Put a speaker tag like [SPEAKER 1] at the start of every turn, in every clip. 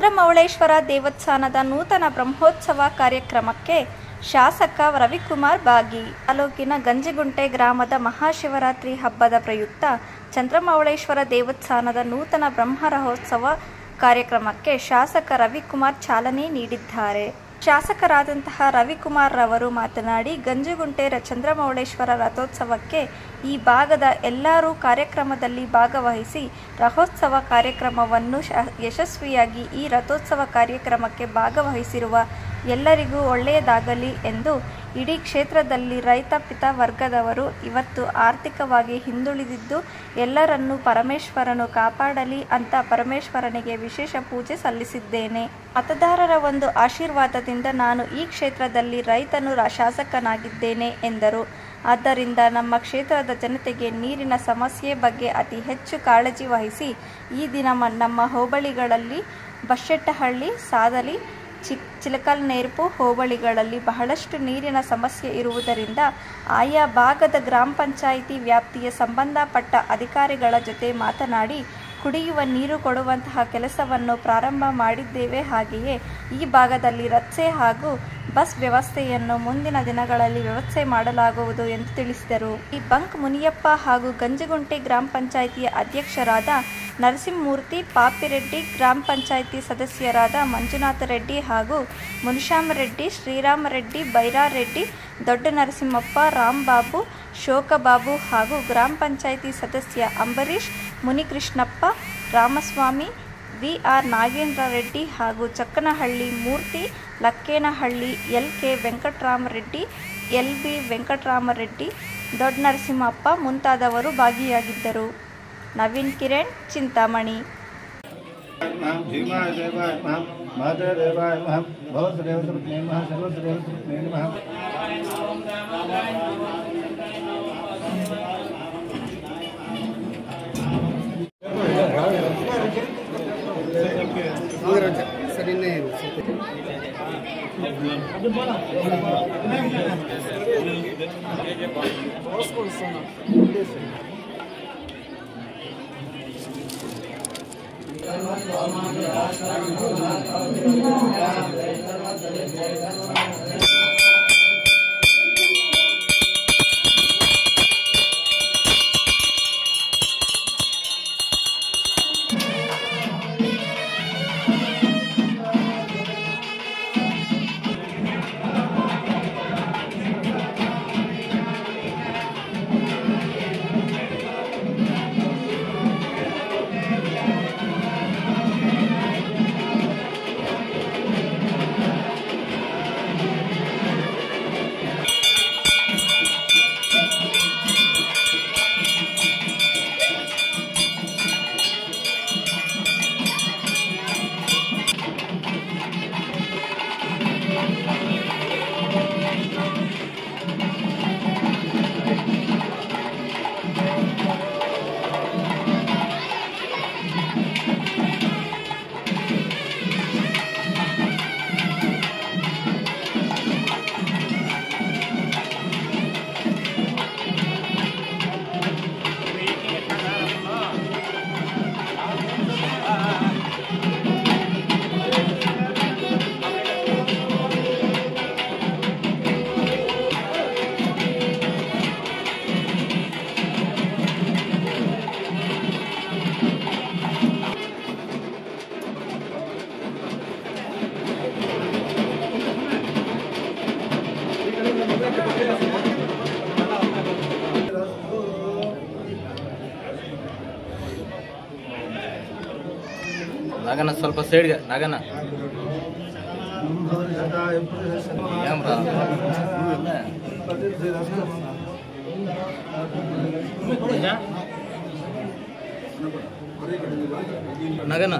[SPEAKER 1] ಚಂದ್ರಮೌಳೇಶ್ವರ ದೇವಸ್ಥಾನದ ನೂತನ ಬ್ರಹ್ಮೋತ್ಸವ ಕಾರ್ಯಕ್ರಮಕ್ಕೆ ಶಾಸಕ ರವಿಕುಮಾರ್ ಭಾಗಿ. ತಾಲೂಕಿನ ಗಂಜಿಗುಂಟೆ ಗ್ರಾಮದ ಮಹಾಶಿವರಾತ್ರಿ ಹಬ್ಬದ ಪ್ರಯುಕ್ತ ಚಂದ್ರಮೌಳೇಶ್ವರ ದೇವಸ್ಥಾನದ ನೂತನ ಬ್ರಹ್ಮರಥೋತ್ಸವ ಕಾರ್ಯಕ್ರಮಕ್ಕೆ ಶಾಸಕ ರವಿಕುಮಾರ್ ಚಾಲನೆ ನೀಡಿದ್ದಾರೆ. ಶಾಸಕರಾದಂತಹ ರವಿಕುಮಾರ್ ರವರು ಮಾತನಾಡಿ, ಗಂಜಿಗುಂಟೆ ಚಂದ್ರಮೌಳೇಶ್ವರ ರಥೋತ್ಸವಕ್ಕೆ ಈ ಭಾಗದ ಎಲ್ಲರೂ ಕಾರ್ಯಕ್ರಮದಲ್ಲಿ ಭಾಗವಹಿಸಿ ರಥೋತ್ಸವ ಕಾರ್ಯಕ್ರಮವನ್ನು ಯಶಸ್ವಿಯಾಗಿ ಈ ರಥೋತ್ಸವ ಕಾರ್ಯಕ್ರಮಕ್ಕೆ ಭಾಗವಹಿಸಿರುವ ಎಲ್ಲರಿಗೂ ಒಳ್ಳೆಯದಾಗಲಿ ಎಂದು ಇಡೀ ಕ್ಷೇತ್ರದಲ್ಲಿ ರೈತ ವರ್ಗದವರು ಇವತ್ತು ಆರ್ಥಿಕವಾಗಿ ಹಿಂದುಳಿದಿದ್ದು ಎಲ್ಲರನ್ನೂ ಪರಮೇಶ್ವರನು ಕಾಪಾಡಲಿ ಅಂತ ಪರಮೇಶ್ವರನಿಗೆ ವಿಶೇಷ ಪೂಜೆ ಸಲ್ಲಿಸಿದ್ದೇನೆ. ಮತದಾರರ ಒಂದು ಆಶೀರ್ವಾದದಿಂದ ನಾನು ಈ ಕ್ಷೇತ್ರದಲ್ಲಿ ರೈತನು ಶಾಸಕನಾಗಿದ್ದೇನೆ ಎಂದರು. ಆದ್ದರಿಂದ ನಮ್ಮ ಕ್ಷೇತ್ರದ ಜನತೆಗೆ ನೀರಿನ ಸಮಸ್ಯೆ ಬಗ್ಗೆ ಅತಿ ಹೆಚ್ಚು ಕಾಳಜಿ ವಹಿಸಿ ಈ ದಿನ ನಮ್ಮ ಹೋಬಳಿಗಳಲ್ಲಿ ಬಶೆಟ್ಟಹಳ್ಳಿ, ಸಾದಲಿ, ಚಿಲಕಲ್ನೇರ್ಪು ಹೋಬಳಿಗಳಲ್ಲಿ ಬಹಳಷ್ಟು ನೀರಿನ ಸಮಸ್ಯೆ ಇರುವುದರಿಂದ ಆಯಾ ಭಾಗದ ಗ್ರಾಮ ಪಂಚಾಯಿತಿ ವ್ಯಾಪ್ತಿಯ ಸಂಬಂಧಪಟ್ಟ ಅಧಿಕಾರಿಗಳ ಜೊತೆ ಮಾತನಾಡಿ ಕುಡಿಯುವ ನೀರು ಕೊಡುವಂತಹ ಕೆಲಸವನ್ನು ಪ್ರಾರಂಭ ಮಾಡಿದ್ದೇವೆ. ಹಾಗೆಯೇ ಈ ಭಾಗದಲ್ಲಿ ರಸ್ತೆ ಹಾಗೂ ಬಸ್ ವ್ಯವಸ್ಥೆಯನ್ನು ಮುಂದಿನ ದಿನಗಳಲ್ಲಿ ವ್ಯವಸ್ಥೆ ಮಾಡಲಾಗುವುದು ಎಂದು ತಿಳಿಸಿದರು. ಈ ಬಂಕ್ ಮುನಿಯಪ್ಪ ಹಾಗೂ ಗಂಜಿಗುಂಟೆ ಗ್ರಾಮ ಪಂಚಾಯಿತಿಯ ಅಧ್ಯಕ್ಷರಾದ ನರಸಿಂಹಮೂರ್ತಿ, ಪಾಪಿರೆಡ್ಡಿ, ಗ್ರಾಮ ಪಂಚಾಯಿತಿ ಸದಸ್ಯರಾದ ಮಂಜುನಾಥ ರೆಡ್ಡಿ ಹಾಗೂ ಮುನಿಶಾಮರೆಡ್ಡಿ, ಶ್ರೀರಾಮರೆಡ್ಡಿ, ಬೈರಾರೆಡ್ಡಿ, ದೊಡ್ಡ ನರಸಿಂಹಪ್ಪ, ರಾಂಬಾಬು, ಶೋಕಬಾಬು ಹಾಗೂ ಗ್ರಾಮ ಪಂಚಾಯಿತಿ ಸದಸ್ಯ ಅಂಬರೀಶ್, ಮುನಿಕೃಷ್ಣಪ್ಪ, ರಾಮಸ್ವಾಮಿ, ವಿ.ಆರ್. ನಾಗೇಂದ್ರ ರೆಡ್ಡಿ ಹಾಗೂ ಚಕ್ಕನಹಳ್ಳಿ ಮೂರ್ತಿ, ಲಕ್ಕೇನಹಳ್ಳಿ ಎಲ್.ಕೆ. ವೆಂಕಟರಾಮರೆಡ್ಡಿ, ಎಲ್.ಬಿ. ವೆಂಕಟರಾಮರೆಡ್ಡಿ, ದೊಡ್ಡ ನರಸಿಂಹಪ್ಪ ಮುಂತಾದವರು ಭಾಗಿಯಾಗಿದ್ದರು. ನವೀನ್ ಕಿರಣ್, ಚಿಂತಾಮಣಿ.
[SPEAKER 2] ನಾಗಣ್ಣ ಸ್ವಲ್ಪ ಸೈಡ್ಗೆ ನಾಗಣ್ಣ ನಾಗಣ್ಣ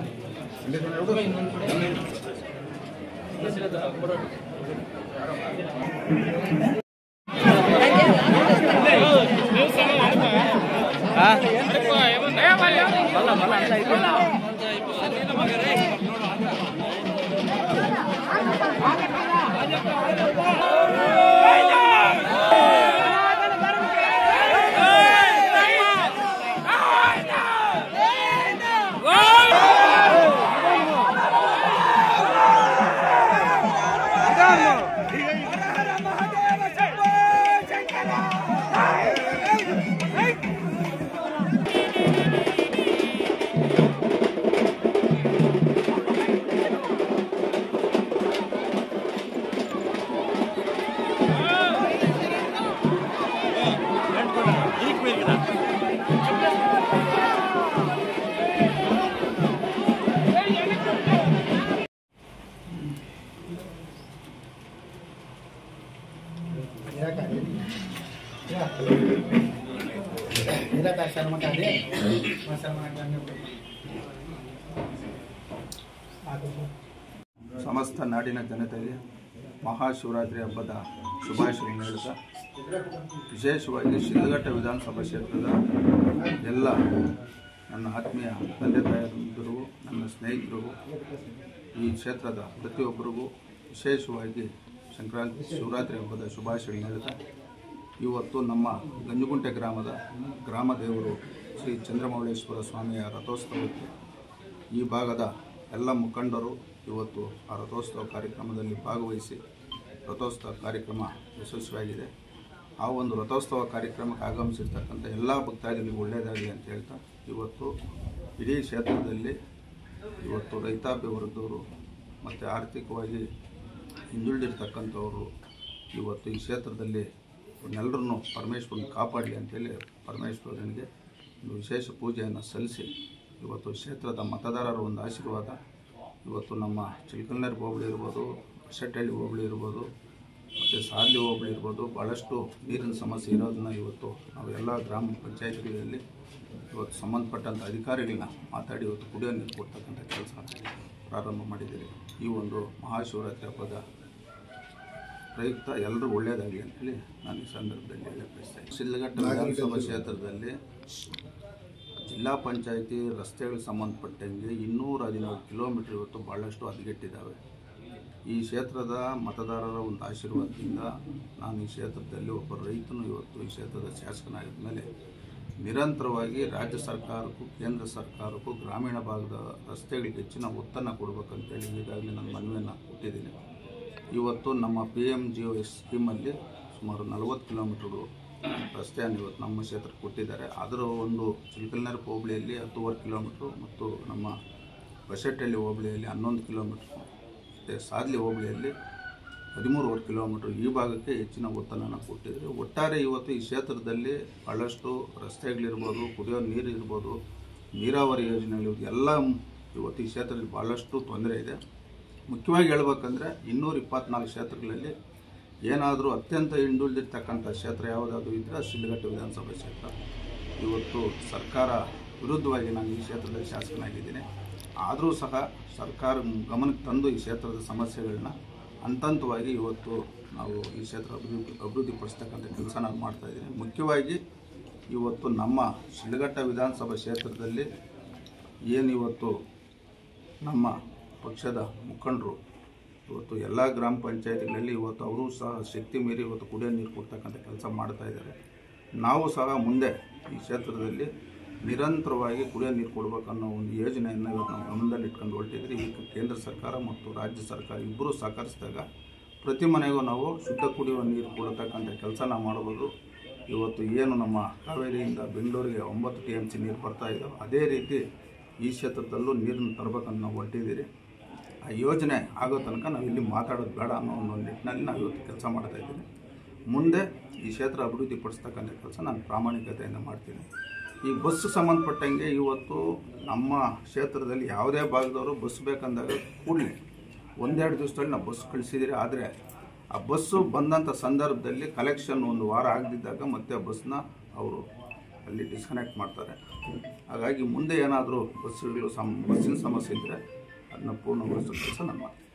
[SPEAKER 3] ಸಮಸ್ತ ನಾಡಿನ ಜನತೆಗೆ ಮಹಾಶಿವರಾತ್ರಿ ಹಬ್ಬದ ಶುಭಾಶಯಗಳನ್ನು ಹೇಳುತ್ತಾ, ವಿಶೇಷವಾಗಿ ಶಿಡ್ಲಘಟ್ಟ ವಿಧಾನಸಭಾ ಕ್ಷೇತ್ರದ ಎಲ್ಲ ನನ್ನ ಆತ್ಮೀಯ ತಂದೆ ತಾಯಿಯರು, ನನ್ನ ಸ್ನೇಹಿತರು, ಈ ಕ್ಷೇತ್ರದ ಪ್ರತಿಯೊಬ್ಬರಿಗೂ ವಿಶೇಷವಾಗಿ ಸಂಕ್ರಾಂತಿ ಶಿವರಾತ್ರಿ ಹಬ್ಬದ ಶುಭಾಶಯಗಳನ್ನು ಹೇಳುತ್ತಾ, ಇವತ್ತು ನಮ್ಮ ಗಂಜಗುಂಟೆ ಗ್ರಾಮದ ಗ್ರಾಮ ದೇವರು ಶ್ರೀ ಚಂದ್ರಮೌಳೇಶ್ವರ ಸ್ವಾಮಿಯ ರಥೋತ್ಸವಕ್ಕೆ ಈ ಭಾಗದ ಎಲ್ಲ ಮುಖಂಡರು ಇವತ್ತು ಆ ರಥೋತ್ಸವ ಕಾರ್ಯಕ್ರಮದಲ್ಲಿ ಭಾಗವಹಿಸಿ ರಥೋತ್ಸವ ಕಾರ್ಯಕ್ರಮ ಯಶಸ್ವಿಯಾಗಿದೆ. ಆ ಒಂದು ರಥೋತ್ಸವ ಕಾರ್ಯಕ್ರಮಕ್ಕೆ ಆಗಮಿಸಿರ್ತಕ್ಕಂಥ ಎಲ್ಲ ಭಕ್ತಾದಿಗಳಿಗೆ ಒಳ್ಳೆಯದಾಗಲಿ ಅಂತ ಹೇಳ್ತಾ, ಇವತ್ತು ಇಡೀ ಕ್ಷೇತ್ರದಲ್ಲಿ ಇವತ್ತು ರೈತಾಪಿ ವರ್ಗದವರು ಮತ್ತು ಆರ್ಥಿಕವಾಗಿ ಹಿಂದುಳಿದಿರ್ತಕ್ಕಂಥವರು ಇವತ್ತು ಈ ಕ್ಷೇತ್ರದಲ್ಲಿ ಎಲ್ಲರನ್ನೂ ಪರಮೇಶ್ವರನ ಕಾಪಾಡಲಿ ಅಂತೇಳಿ ಪರಮೇಶ್ವರನಿಗೆ ಒಂದು ವಿಶೇಷ ಪೂಜೆಯನ್ನು ಸಲ್ಲಿಸಿ ಇವತ್ತು ಕ್ಷೇತ್ರದ ಮತದಾರರ ಒಂದು ಆಶೀರ್ವಾದ, ಇವತ್ತು ನಮ್ಮ ಚಿಲ್ಕಲ್ನರ್ ಹೋಬಳಿ ಇರ್ಬೋದು, ಹೊಸಟಳ್ಳಿ ಹೋಬಳಿ ಇರ್ಬೋದು, ಮತ್ತು ಸಾರ್ಲಿ ಹೋಬಳಿ ಇರ್ಬೋದು, ಭಾಳಷ್ಟು ನೀರಿನ ಸಮಸ್ಯೆ ಇರೋದನ್ನ ಇವತ್ತು ನಾವೆಲ್ಲ ಗ್ರಾಮ ಪಂಚಾಯತ್ಗಳಲ್ಲಿ ಇವತ್ತು ಸಂಬಂಧಪಟ್ಟಂಥ ಅಧಿಕಾರಿಗಳನ್ನ ಮಾತಾಡಿ ಇವತ್ತು ಕುಡಿಯೋ ನೀರು ಕೊಡ್ತಕ್ಕಂಥ ಕೆಲಸ ಪ್ರಾರಂಭ ಮಾಡಿದ್ದೀರಿ. ಈ ಒಂದು ಮಹಾಶಿವರಾತ್ರಿ ಹಬ್ಬದ ಪ್ರಯುಕ್ತ ಎಲ್ಲರೂ ಒಳ್ಳೆಯದಾಗಲಿ ಅಂತೇಳಿ ನಾನು ಈ ಸಂದರ್ಭದಲ್ಲಿ ಹೇಳಕ್ಕೆ ಬಯಸ್ತೇನೆ. ಶಿಡ್ಲಘಟ್ಟ ವಿಧಾನಸಭಾ ಕ್ಷೇತ್ರದಲ್ಲಿ ಜಿಲ್ಲಾ ಪಂಚಾಯಿತಿ ರಸ್ತೆಗಳಿಗೆ ಸಂಬಂಧಪಟ್ಟಂಗೆ 217 ಕಿಲೋಮೀಟರ್ ಇವತ್ತು ಭಾಳಷ್ಟು ಹದಗೆಟ್ಟಿದ್ದಾವೆ. ಈ ಕ್ಷೇತ್ರದ ಮತದಾರರ ಒಂದು ಆಶೀರ್ವಾದದಿಂದ ನಾನು ಈ ಕ್ಷೇತ್ರದಲ್ಲಿ ಒಬ್ಬ ರೈತನು ಇವತ್ತು ಈ ಕ್ಷೇತ್ರದ ಶಾಸಕನಾಗಿದ್ದ ಮೇಲೆ ನಿರಂತರವಾಗಿ ರಾಜ್ಯ ಸರ್ಕಾರಕ್ಕೂ ಕೇಂದ್ರ ಸರ್ಕಾರಕ್ಕೂ ಗ್ರಾಮೀಣ ಭಾಗದ ರಸ್ತೆಗಳಿಗೆ ಹೆಚ್ಚಿನ ಒತ್ತನ್ನು ಕೊಡಬೇಕಂತೇಳಿ ಈಗಾಗಲೇ ನಾನು ಮನವಿಯನ್ನು ಕೊಟ್ಟಿದ್ದೀನಿ. ಇವತ್ತು ನಮ್ಮ PMGOS ಸ್ಕೀಮಲ್ಲಿ ಸುಮಾರು 40 ಕಿಲೋಮೀಟರ್ ರಸ್ತೆಯನ್ನು ಇವತ್ತು ನಮ್ಮ ಕ್ಷೇತ್ರಕ್ಕೆ ಕೊಟ್ಟಿದ್ದಾರೆ. ಅದರ ಒಂದು ಚಿಲ್ಕಲ್ನರ್ ಹೋಬಳಿಯಲ್ಲಿ 10 ಕಿಲೋಮೀಟ್ರು ಮತ್ತು ನಮ್ಮ ಹೊಸಟಳ್ಳಿ ಹೋಬಳಿಯಲ್ಲಿ 11 ಕಿಲೋಮೀಟ್ರು ಮತ್ತು ಸಾದ್ಲಿ ಹೋಬಳಿಯಲ್ಲಿ 13 ಕಿಲೋಮೀಟ್ರು ಈ ಭಾಗಕ್ಕೆ ಹೆಚ್ಚಿನ ಒತ್ತನ್ನು ಕೊಟ್ಟಿದ್ದಾರೆ. ಒಟ್ಟಾರೆ ಇವತ್ತು ಈ ಕ್ಷೇತ್ರದಲ್ಲಿ ಭಾಳಷ್ಟು ರಸ್ತೆಗಳಿರ್ಬೋದು, ಕುಡಿಯೋ ನೀರು ಇರ್ಬೋದು, ನೀರಾವರಿ ಯೋಜನೆಗಳು ಎಲ್ಲ ಇವತ್ತು ಈ ಕ್ಷೇತ್ರದಲ್ಲಿ ಭಾಳಷ್ಟು ತೊಂದರೆ ಇದೆ. ಮುಖ್ಯವಾಗಿ ಹೇಳ್ಬೇಕಂದ್ರೆ 224 ಕ್ಷೇತ್ರಗಳಲ್ಲಿ ಏನಾದರೂ ಅತ್ಯಂತ ಹಿಂದುಳಿದಿರ್ತಕ್ಕಂಥ ಕ್ಷೇತ್ರ ಯಾವುದಾದ್ರೂ ಇದ್ದರೆ ಶಿಡ್ಲಘಟ್ಟ ವಿಧಾನಸಭಾ ಕ್ಷೇತ್ರ. ಇವತ್ತು ಸರ್ಕಾರ ವಿರುದ್ಧವಾಗಿ ನಾನು ಈ ಕ್ಷೇತ್ರದಲ್ಲಿ ಶಾಸಕನಾಗಿದ್ದೀನಿ. ಆದರೂ ಸಹ ಸರ್ಕಾರ ಗಮನಕ್ಕೆ ತಂದು ಈ ಕ್ಷೇತ್ರದ ಸಮಸ್ಯೆಗಳನ್ನ ಹಂತವಾಗಿ ಇವತ್ತು ನಾವು ಈ ಕ್ಷೇತ್ರ ಅಭಿವೃದ್ಧಿಪಡಿಸ್ತಕ್ಕಂಥ ಕೆಲಸ ನಾನು ಮಾಡ್ತಾಯಿದ್ದೀನಿ. ಮುಖ್ಯವಾಗಿ ಇವತ್ತು ನಮ್ಮ ಶಿಡ್ಲಘಟ್ಟ ವಿಧಾನಸಭಾ ಕ್ಷೇತ್ರದಲ್ಲಿ ಏನಿವತ್ತು ನಮ್ಮ ಪಕ್ಷದ ಮುಖಂಡರು ಇವತ್ತು ಎಲ್ಲ ಗ್ರಾಮ ಪಂಚಾಯತಿಗಳಲ್ಲಿ ಇವತ್ತು ಅವರು ಸಹ ಶಕ್ತಿ ಮೀರಿ ಇವತ್ತು ಕುಡಿಯೋ ನೀರು ಕೊಡ್ತಕ್ಕಂಥ ಕೆಲಸ ಮಾಡ್ತಾ ಇದ್ದಾರೆ. ನಾವು ಸಹ ಮುಂದೆ ಈ ಕ್ಷೇತ್ರದಲ್ಲಿ ನಿರಂತರವಾಗಿ ಕುಡಿಯೋ ನೀರು ಕೊಡಬೇಕನ್ನೋ ಒಂದು ಯೋಜನೆಯನ್ನು ಇವತ್ತು ನಾವು ಗಮನದಲ್ಲಿ ಇಟ್ಕೊಂಡು ಹೊರಟಿದ್ರಿ. ಈಗ ಕೇಂದ್ರ ಸರ್ಕಾರ ಮತ್ತು ರಾಜ್ಯ ಸರ್ಕಾರ ಇಬ್ಬರೂ ಸಹಕರಿಸಿದಾಗ ಪ್ರತಿ ಮನೆಗೂ ನಾವು ಶುದ್ಧ ಕುಡಿಯುವ ನೀರು ಕೊಡತಕ್ಕಂಥ ಕೆಲಸ ನಾವು ಮಾಡ್ಬೋದು. ಇವತ್ತು ಏನು ನಮ್ಮ ಕಾವೇರಿಯಿಂದ ಬೆಂಗಳೂರಿಗೆ 9 TMC ನೀರು ಬರ್ತಾ ಇದ್ದಾವೆ, ಅದೇ ರೀತಿ ಈ ಕ್ಷೇತ್ರದಲ್ಲೂ ನೀರನ್ನು ತರಬೇಕಂತ ನಾವು ಹೊರಟಿದ್ದೀರಿ. ಆ ಯೋಜನೆ ಆಗೋ ತನಕ ನಾವು ಇಲ್ಲಿ ಮಾತಾಡೋದು ಬೇಡ ಅನ್ನೋ ಒಂದು ನಿಟ್ಟಿನಲ್ಲಿ ನಾವು ಇವತ್ತು ಕೆಲಸ ಮಾಡ್ತಾಯಿದ್ದೀನಿ. ಮುಂದೆ ಈ ಕ್ಷೇತ್ರ ಅಭಿವೃದ್ಧಿಪಡಿಸ್ತಕ್ಕಂಥ ಕೆಲಸ ನಾನು ಪ್ರಾಮಾಣಿಕತೆಯಿಂದ ಮಾಡ್ತೀನಿ. ಈ ಬಸ್ ಸಂಬಂಧಪಟ್ಟಂಗೆ ಇವತ್ತು ನಮ್ಮ ಕ್ಷೇತ್ರದಲ್ಲಿ ಯಾವುದೇ ಭಾಗದವರು ಬಸ್ ಬೇಕಂದಾಗ ಕೂಡಲೇ 1-2 ದಿವಸದಲ್ಲಿ ನಾವು ಬಸ್ ಕಳಿಸಿದ್ದೀರಿ. ಆದರೆ ಆ ಬಸ್ಸು ಬಂದಂಥ ಸಂದರ್ಭದಲ್ಲಿ ಕಲೆಕ್ಷನ್ ಒಂದು ವಾರ ಆಗದಿದ್ದಾಗ ಮತ್ತೆ ಬಸ್ನ ಅವರು ಅಲ್ಲಿ ಡಿಸ್ಕನೆಕ್ಟ್ ಮಾಡ್ತಾರೆ. ಹಾಗಾಗಿ ಮುಂದೆ ಏನಾದರೂ ಬಸ್ಸಿನ ಸಮಸ್ಯೆ ಇದ್ದರೆ ಅದನ್ನು ಪೂರ್ಣಗೊಳಿಸೋ ಕೆಲಸ ನಾನು ಮಾಡ್ತೀನಿ.